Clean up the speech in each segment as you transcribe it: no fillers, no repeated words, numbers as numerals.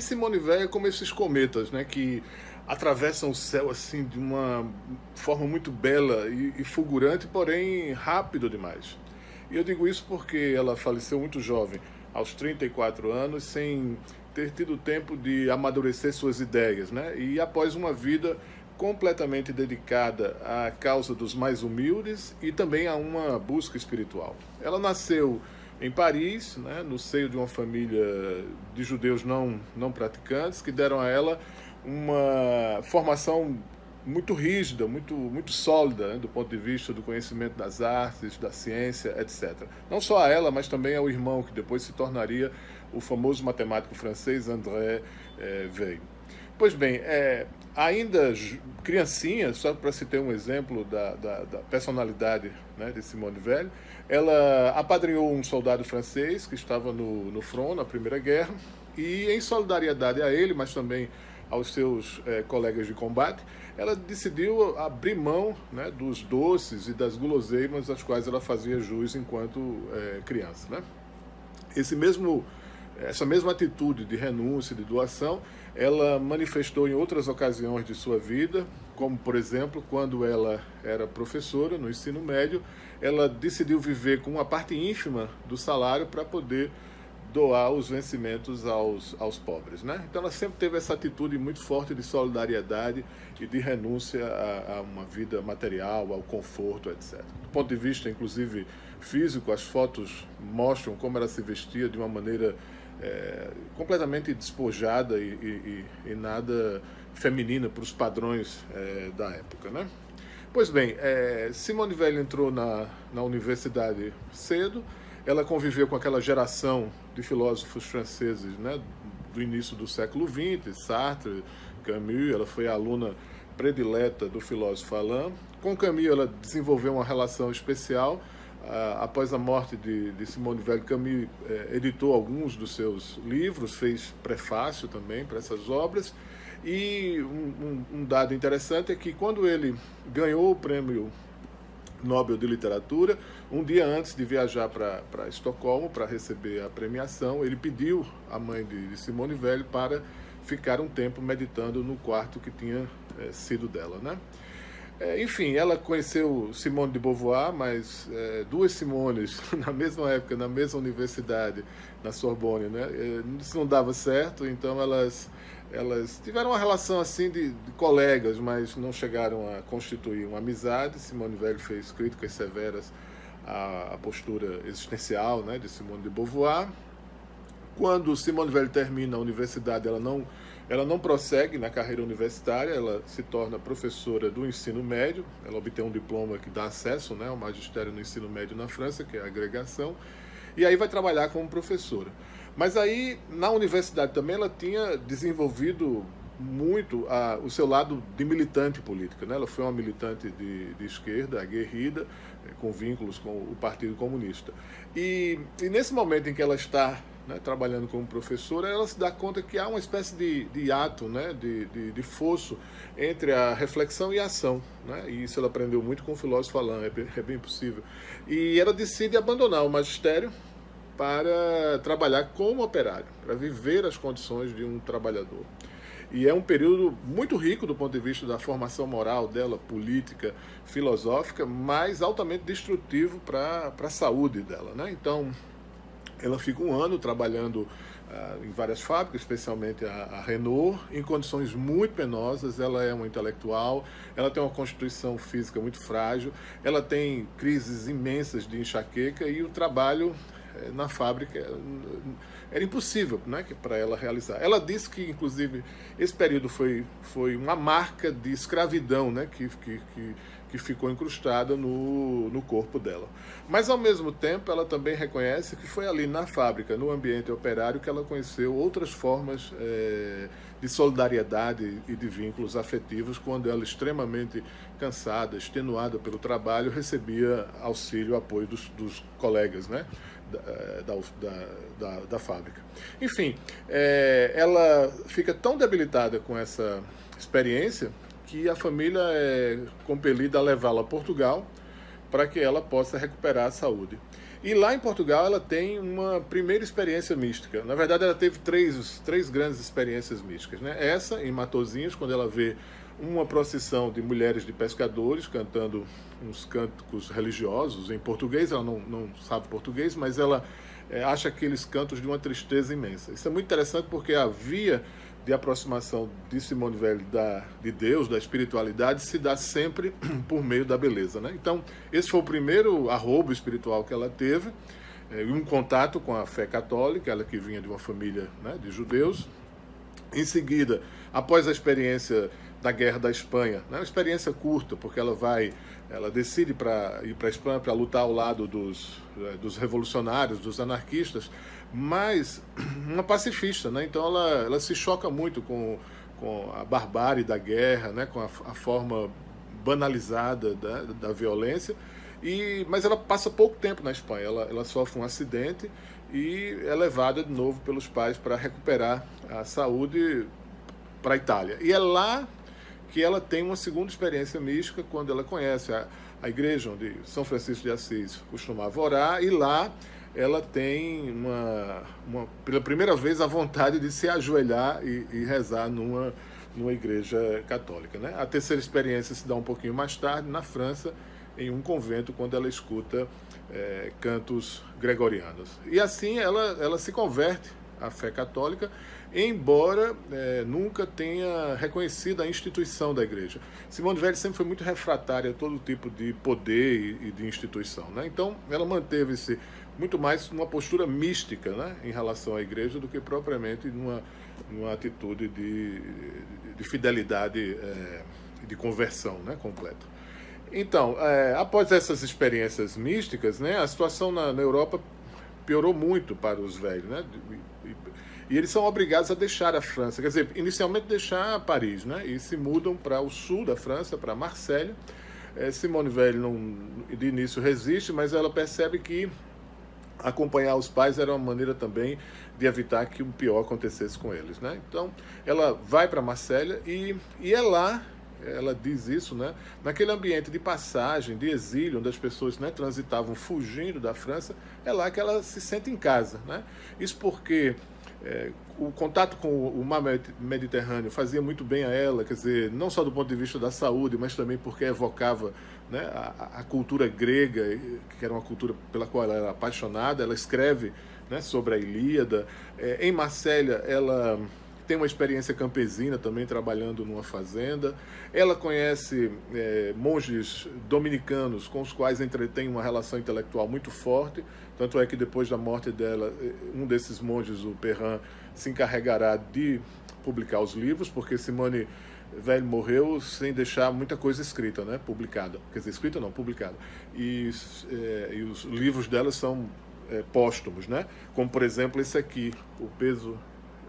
Simone Weil é como esses cometas, né, que atravessam o céu assim de uma forma muito bela e fulgurante, porém rápido demais. E eu digo isso porque ela faleceu muito jovem, aos 34 anos, sem ter tido tempo de amadurecer suas ideias, né? E após uma vida completamente dedicada à causa dos mais humildes e também a uma busca espiritual. Ela nasceu em Paris, né, no seio de uma família de judeus não praticantes, que deram a ela uma formação muito rígida, muito sólida, né, do ponto de vista do conhecimento das artes, da ciência, etc. Não só a ela, mas também ao irmão, que depois se tornaria o famoso matemático francês André Weil. Pois bem, ainda criancinha, só para se ter um exemplo da personalidade, né, de Simone Weil, ela apadrinhou um soldado francês que estava no front, na Primeira Guerra, e em solidariedade a ele, mas também aos seus colegas de combate, ela decidiu abrir mão, né, dos doces e das guloseimas às quais ela fazia jus enquanto criança, né? Essa mesma atitude de renúncia, de doação, ela manifestou em outras ocasiões de sua vida, como, por exemplo, quando ela era professora no ensino médio, ela decidiu viver com uma parte ínfima do salário para poder doar os vencimentos aos pobres, né? Então ela sempre teve essa atitude muito forte de solidariedade e de renúncia a uma vida material, ao conforto, etc. Do ponto de vista, inclusive, físico, as fotos mostram como ela se vestia de uma maneira completamente despojada e nada feminina para os padrões da época, né? Pois bem, Simone Weil entrou na universidade cedo. Ela conviveu com aquela geração de filósofos franceses, né, do início do século XX, Sartre, Camus. Ela foi a aluna predileta do filósofo Alain. Com Camus ela desenvolveu uma relação especial. Após a morte de Simone Weil, Camus editou alguns dos seus livros, fez prefácio também para essas obras. E um dado interessante é que quando ele ganhou o prêmio Nobel de Literatura, um dia antes de viajar para Estocolmo para receber a premiação, ele pediu à mãe de Simone Weil para ficar um tempo meditando no quarto que tinha sido dela, né? Enfim, ela conheceu Simone de Beauvoir, mas duas Simones na mesma época, na mesma universidade, na Sorbonne, né? Isso não dava certo, então elas tiveram uma relação assim de colegas, mas não chegaram a constituir uma amizade. Simone Weil fez críticas severas à postura existencial, né, de Simone de Beauvoir. Quando Simone Weil termina a universidade, ela não prossegue na carreira universitária, ela se torna professora do ensino médio, ela obtém um diploma que dá acesso, né, ao magistério no ensino médio na França, que é a agregação, e aí vai trabalhar como professora. Mas aí, na universidade também, ela tinha desenvolvido muito o seu lado de militante política, né? Ela foi uma militante de esquerda, aguerrida, com vínculos com o Partido Comunista. E nesse momento em que ela está, né, trabalhando como professora, ela se dá conta que há uma espécie de hiato, né, de fosso entre a reflexão e a ação, né? E isso ela aprendeu muito com o filósofo Alain, é bem possível. E ela decide abandonar o magistério para trabalhar como operário, para viver as condições de um trabalhador. E é um período muito rico do ponto de vista da formação moral dela, política, filosófica, mas altamente destrutivo para a saúde dela, né? Então, ela fica um ano trabalhando em várias fábricas, especialmente a Renault, em condições muito penosas. Ela é uma intelectual, ela tem uma constituição física muito frágil, ela tem crises imensas de enxaqueca e o trabalho na fábrica era impossível, né, para ela realizar. Ela disse que, inclusive, esse período foi uma marca de escravidão, né, que ficou incrustada no corpo dela. Mas, ao mesmo tempo, ela também reconhece que foi ali na fábrica, no ambiente operário, que ela conheceu outras formas de solidariedade e de vínculos afetivos, quando ela, extremamente cansada, extenuada pelo trabalho, recebia auxílio, apoio dos colegas, né, da fábrica. Enfim, ela fica tão debilitada com essa experiência que a família é compelida a levá-la a Portugal para que ela possa recuperar a saúde. E lá em Portugal ela tem uma primeira experiência mística. Na verdade, ela teve três grandes experiências místicas, né? Essa, em Matosinhos, quando ela vê uma procissão de mulheres de pescadores cantando uns cânticos religiosos em português. Ela não sabe português, mas ela acha aqueles cantos de uma tristeza imensa. Isso é muito interessante porque a via de aproximação de Simone Weil de Deus, da espiritualidade, se dá sempre por meio da beleza, né? Então, esse foi o primeiro arrobo espiritual que ela teve, um contato com a fé católica, ela que vinha de uma família, né, de judeus. Em seguida, após a experiência da Guerra da Espanha, né, uma experiência curta, porque ela decide ir para a Espanha para lutar ao lado dos revolucionários, dos anarquistas, mas uma pacifista, né? Então ela se choca muito com a barbárie da guerra, né? Com a forma banalizada da violência, mas ela passa pouco tempo na Espanha. Ela sofre um acidente e é levada de novo pelos pais para recuperar a saúde para a Itália. E é lá que ela tem uma segunda experiência mística, quando ela conhece a igreja onde São Francisco de Assis costumava orar, e lá ela tem pela primeira vez a vontade de se ajoelhar e rezar numa igreja católica, né? A terceira experiência se dá um pouquinho mais tarde, na França, em um convento, quando ela escuta cantos gregorianos. E assim ela se converte à fé católica, embora nunca tenha reconhecido a instituição da igreja. Simone Weil sempre foi muito refratária a todo tipo de poder e de instituição, né? Então, ela manteve-se muito mais numa postura mística, né, em relação à igreja, do que propriamente numa atitude de fidelidade de conversão, né, completa. Então, após essas experiências místicas, né, a situação na Europa piorou muito para os velhos, né? E eles são obrigados a deixar a França, quer dizer, inicialmente deixar Paris, né? E se mudam para o sul da França, para Marselha. Simone Weil de início resiste, mas ela percebe que acompanhar os pais era uma maneira também de evitar que o pior acontecesse com eles, né? Então, ela vai para Marselha e é lá, ela diz isso, né, naquele ambiente de passagem, de exílio, onde as pessoas, né, transitavam fugindo da França, é lá que ela se sente em casa, né? Isso porque o contato com o mar Mediterrâneo fazia muito bem a ela, quer dizer, não só do ponto de vista da saúde, mas também porque evocava, né, a cultura grega, que era uma cultura pela qual ela era apaixonada. Ela escreve, né, sobre a Ilíada. Em Marselha, ela tem uma experiência campesina também, trabalhando numa fazenda. Ela conhece monges dominicanos com os quais entretém uma relação intelectual muito forte. Tanto é que depois da morte dela, um desses monges, o Perrin, se encarregará de publicar os livros, porque Simone Weil morreu sem deixar muita coisa escrita, né, publicada. Quer dizer, escrita não, publicada. E os livros dela são póstumos, né? Como, por exemplo, esse aqui, O Peso,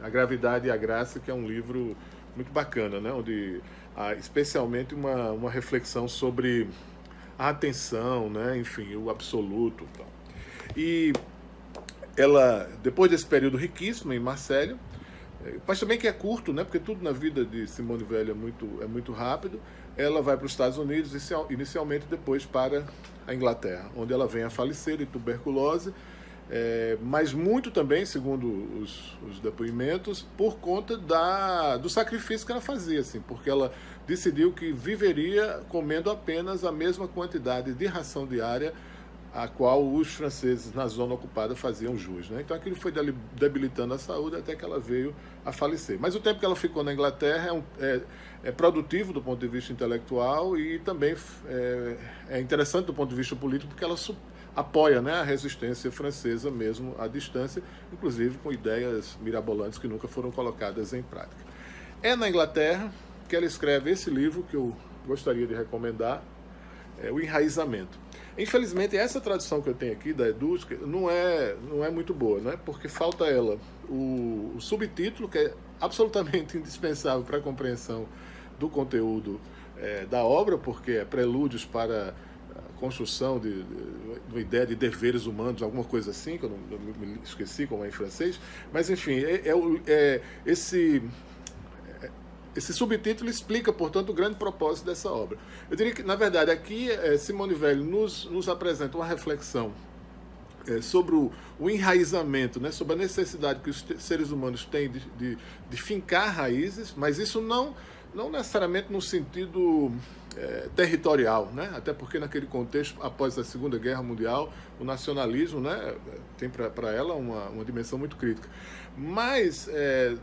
a Gravidade e a Graça, que é um livro muito bacana, né? Onde há especialmente uma reflexão sobre a atenção, né? Enfim, o absoluto e tal. E ela, depois desse período riquíssimo em Marselha, mas também que é curto, né? Porque tudo na vida de Simone Weil é muito rápido, ela vai para os Estados Unidos, inicialmente, depois para a Inglaterra, onde ela vem a falecer de tuberculose, mas muito também, segundo os depoimentos, por conta do sacrifício que ela fazia, assim, porque ela decidiu que viveria comendo apenas a mesma quantidade de ração diária a qual os franceses na zona ocupada faziam jus, né? Então aquilo foi debilitando a saúde até que ela veio a falecer. Mas o tempo que ela ficou na Inglaterra é produtivo do ponto de vista intelectual e também é interessante do ponto de vista político, porque ela apoia, né, a resistência francesa mesmo à distância, inclusive com ideias mirabolantes que nunca foram colocadas em prática. É na Inglaterra que ela escreve esse livro que eu gostaria de recomendar, O Enraizamento. Infelizmente, essa tradução que eu tenho aqui da Edusca não é muito boa, né? Porque falta ela o subtítulo, que é absolutamente indispensável para a compreensão do conteúdo da obra, porque é prelúdios para a construção de uma ideia de deveres humanos, alguma coisa assim, que eu não me esqueci como é em francês, mas enfim, esse subtítulo explica, portanto, o grande propósito dessa obra. Eu diria que, na verdade, aqui Simone Weil nos apresenta uma reflexão sobre o enraizamento, né? Sobre a necessidade que os seres humanos têm de fincar raízes, mas isso não necessariamente no sentido territorial, né? Até porque naquele contexto, após a Segunda Guerra Mundial, o nacionalismo, né, tem para ela uma dimensão muito crítica. Mas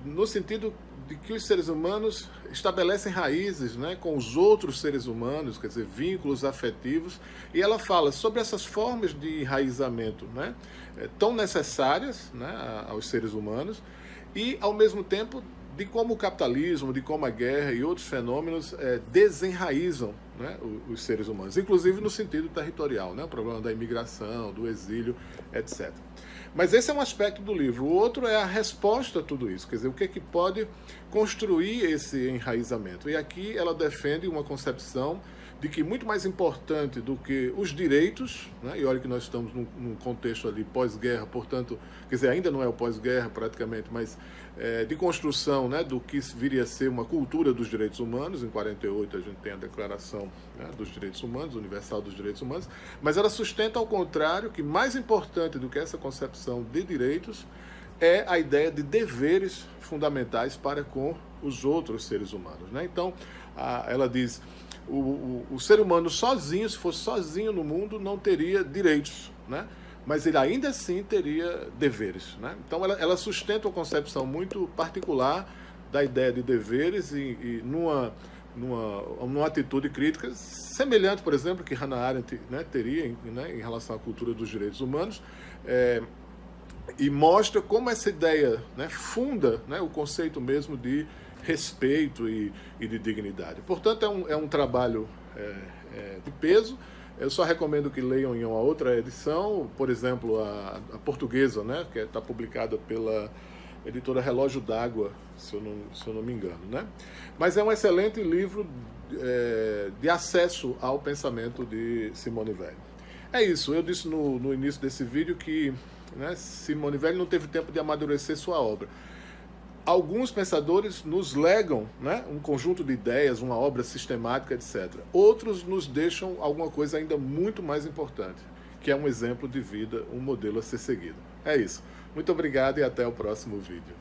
no sentido de que os seres humanos estabelecem raízes, né, com os outros seres humanos, quer dizer, vínculos afetivos, e ela fala sobre essas formas de enraizamento, né, tão necessárias, né, aos seres humanos, e ao mesmo tempo de como o capitalismo, de como a guerra e outros fenômenos desenraizam, né, os seres humanos, inclusive no sentido territorial, né, o problema da imigração, do exílio, etc. Mas esse é um aspecto do livro. O outro é a resposta a tudo isso, quer dizer, o que é que pode construir esse enraizamento. E aqui ela defende uma concepção de que muito mais importante do que os direitos, né, e olha que nós estamos num contexto ali pós-guerra, portanto, quer dizer, ainda não é o pós-guerra praticamente, mas de construção, né, do que viria a ser uma cultura dos direitos humanos. Em 48 a gente tem a Declaração, né, dos Direitos Humanos, Universal dos Direitos Humanos, mas ela sustenta ao contrário que mais importante do que essa concepção de direitos é a ideia de deveres fundamentais para com os outros seres humanos, né? Então, ela diz, o ser humano sozinho, se fosse sozinho no mundo, não teria direitos, né? Mas ele ainda assim teria deveres, né? Então ela sustenta uma concepção muito particular da ideia de deveres e numa atitude crítica semelhante, por exemplo, que Hannah Arendt, né, teria, né, em relação à cultura dos direitos humanos, e mostra como essa ideia, né, funda, né, o conceito mesmo de respeito e de dignidade. Portanto, é um trabalho de peso. Eu só recomendo que leiam em uma outra edição, por exemplo, a portuguesa, né, que está publicada pela editora Relógio d'Água, se eu não me engano, né? Mas é um excelente livro de acesso ao pensamento de Simone Weil. É isso, eu disse no início desse vídeo que, né, Simone Weil não teve tempo de amadurecer sua obra. Alguns pensadores nos legam, né, um conjunto de ideias, uma obra sistemática, etc. Outros nos deixam alguma coisa ainda muito mais importante, que é um exemplo de vida, um modelo a ser seguido. É isso. Muito obrigado e até o próximo vídeo.